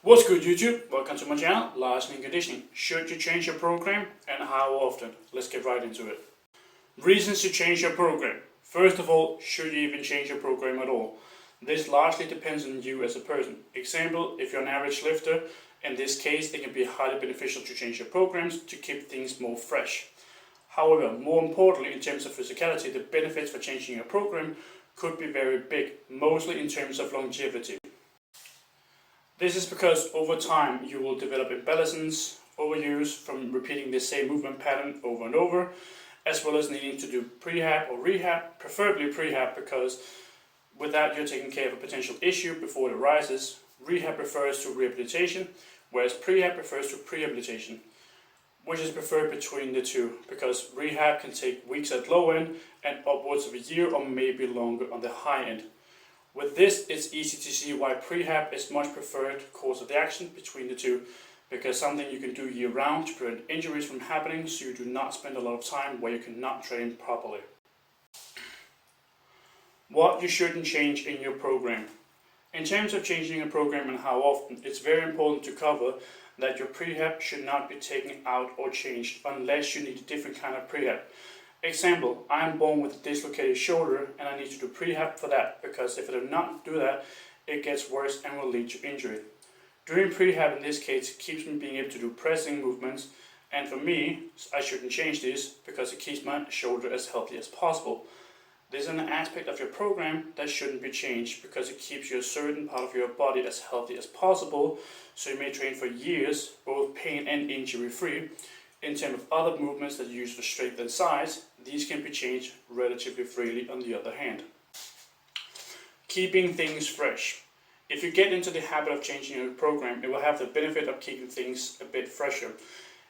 What's good YouTube? Welcome to my channel, Lars Lean Conditioning. Should you change your program and how often? Let's get right into it. Reasons to change your program. First of all, should you even change your program at all? This largely depends on you as a person. Example, if you're an average lifter, in this case it can be highly beneficial to change your programs to keep things more fresh. However, more importantly in terms of physicality, the benefits for changing your program could be very big, mostly in terms of longevity. This is because over time you will develop imbalances, overuse from repeating the same movement pattern over and over, as well as needing to do prehab or rehab, preferably prehab because with that you're taking care of a potential issue before it arises. Rehab refers to rehabilitation, whereas prehab refers to prehabilitation, which is preferred between the two because rehab can take weeks at low end and upwards of a year or maybe longer on the high end. With this, it's easy to see why prehab is much preferred course of the action between the two, because something you can do year round to prevent injuries from happening so you do not spend a lot of time where you cannot train properly. What you shouldn't change in your program. In terms of changing a program and how often, it's very important to cover that your prehab should not be taken out or changed unless you need a different kind of prehab. Example, I am born with a dislocated shoulder and I need to do prehab for that because if I do not do that, it gets worse and will lead to injury. Doing prehab in this case keeps me being able to do pressing movements, and for me, I shouldn't change this because it keeps my shoulder as healthy as possible. This is an aspect of your program that shouldn't be changed because it keeps you a certain part of your body as healthy as possible, so you may train for years, both pain and injury free. In terms of other movements that you use for strength and size, these can be changed relatively freely on the other hand. Keeping things fresh. If you get into the habit of changing your program, it will have the benefit of keeping things a bit fresher.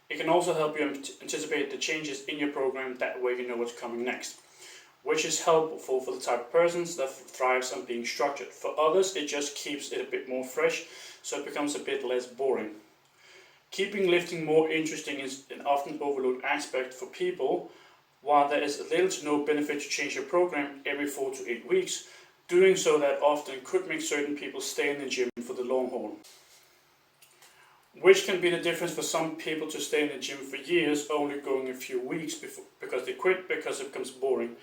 It can also help you anticipate the changes in your program, that way you know what's coming next, which is helpful for the type of persons that thrives on being structured. For others, it just keeps it a bit more fresh, so it becomes a bit less boring. Keeping lifting more interesting is an often overlooked aspect for people. While there is little to no benefit to change your program every 4 to 8 weeks, doing so that often could make certain people stay in the gym for the long haul. Which can be the difference for some people to stay in the gym for years, only going a few weeks because they quit because it becomes boring.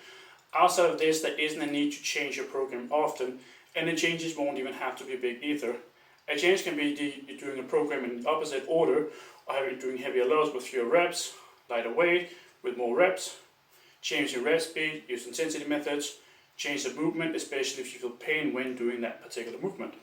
Outside of this, there isn't a need to change your program often, and the changes won't even have to be big either. A change can be doing a program in the opposite order, or doing heavier loads with fewer reps, lighter weight with more reps, change your rep speed, use intensity methods, change the movement, especially if you feel pain when doing that particular movement.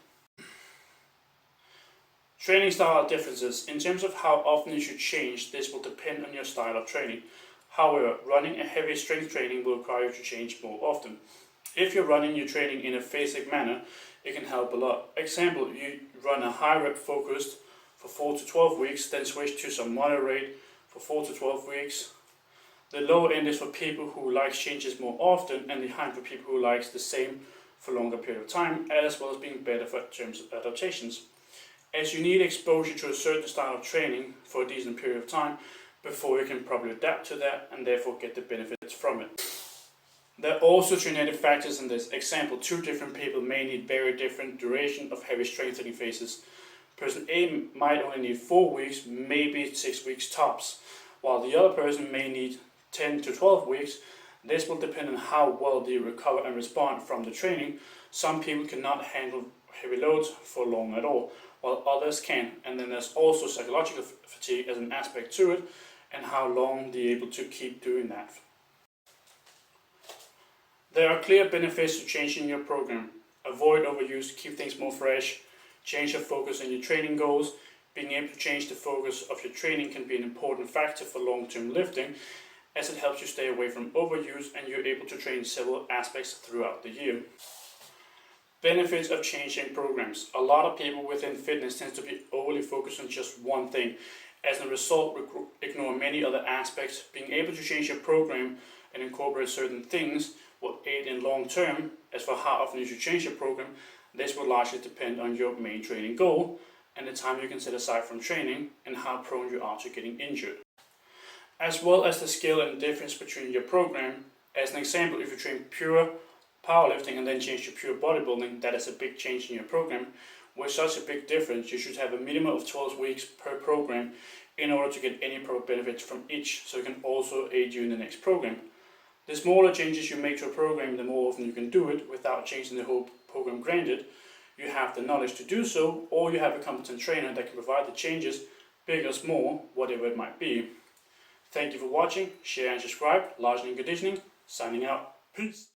Training style differences. In terms of how often you should change, this will depend on your style of training. However, running a heavy strength training will require you to change more often. If you're running your training in a phasic manner, it can help a lot. Example, you run a high rep focused for 4 to 12 weeks, then switch to some moderate rate for 4 to 12 weeks. The lower end is for people who like changes more often, and the high end for people who likes the same for a longer period of time, as well as being better for terms of adaptations. As you need exposure to a certain style of training for a decent period of time before you can probably adapt to that and therefore get the benefits from it. There are also genetic factors in this. Example, 2 different people may need very different duration of heavy strengthening phases. Person A might only need 4 weeks, maybe 6 weeks tops, while the other person may need 10 to 12 weeks. This will depend on how well they recover and respond from the training. Some people cannot handle heavy loads for long at all, while others can. And then there's also psychological fatigue as an aspect to it, and how long they're able to keep doing that. There are clear benefits to changing your program. Avoid overuse to keep things more fresh. Change your focus on your training goals. Being able to change the focus of your training can be an important factor for long-term lifting, as it helps you stay away from overuse and you're able to train several aspects throughout the year. Benefits of changing programs. A lot of people within fitness tend to be overly focused on just one thing. As a result, ignore many other aspects. Being able to change your program and incorporate certain things will aid in long term. As for how often you should change your program, this will largely depend on your main training goal and the time you can set aside from training and how prone you are to getting injured. As well as the scale and difference between your program. As an example, if you train pure powerlifting and then change to pure bodybuilding, that is a big change in your program. with such a big difference, you should have a minimum of 12 weeks per program in order to get any proper benefits from each, so it can also aid you in the next program. The smaller changes you make to a program, the more often you can do it without changing the whole program. Granted, you have the knowledge to do so, or you have a competent trainer that can provide the changes, big or small, whatever it might be. Thank you for watching, share and subscribe. Lars in Conditioning, signing out. Peace.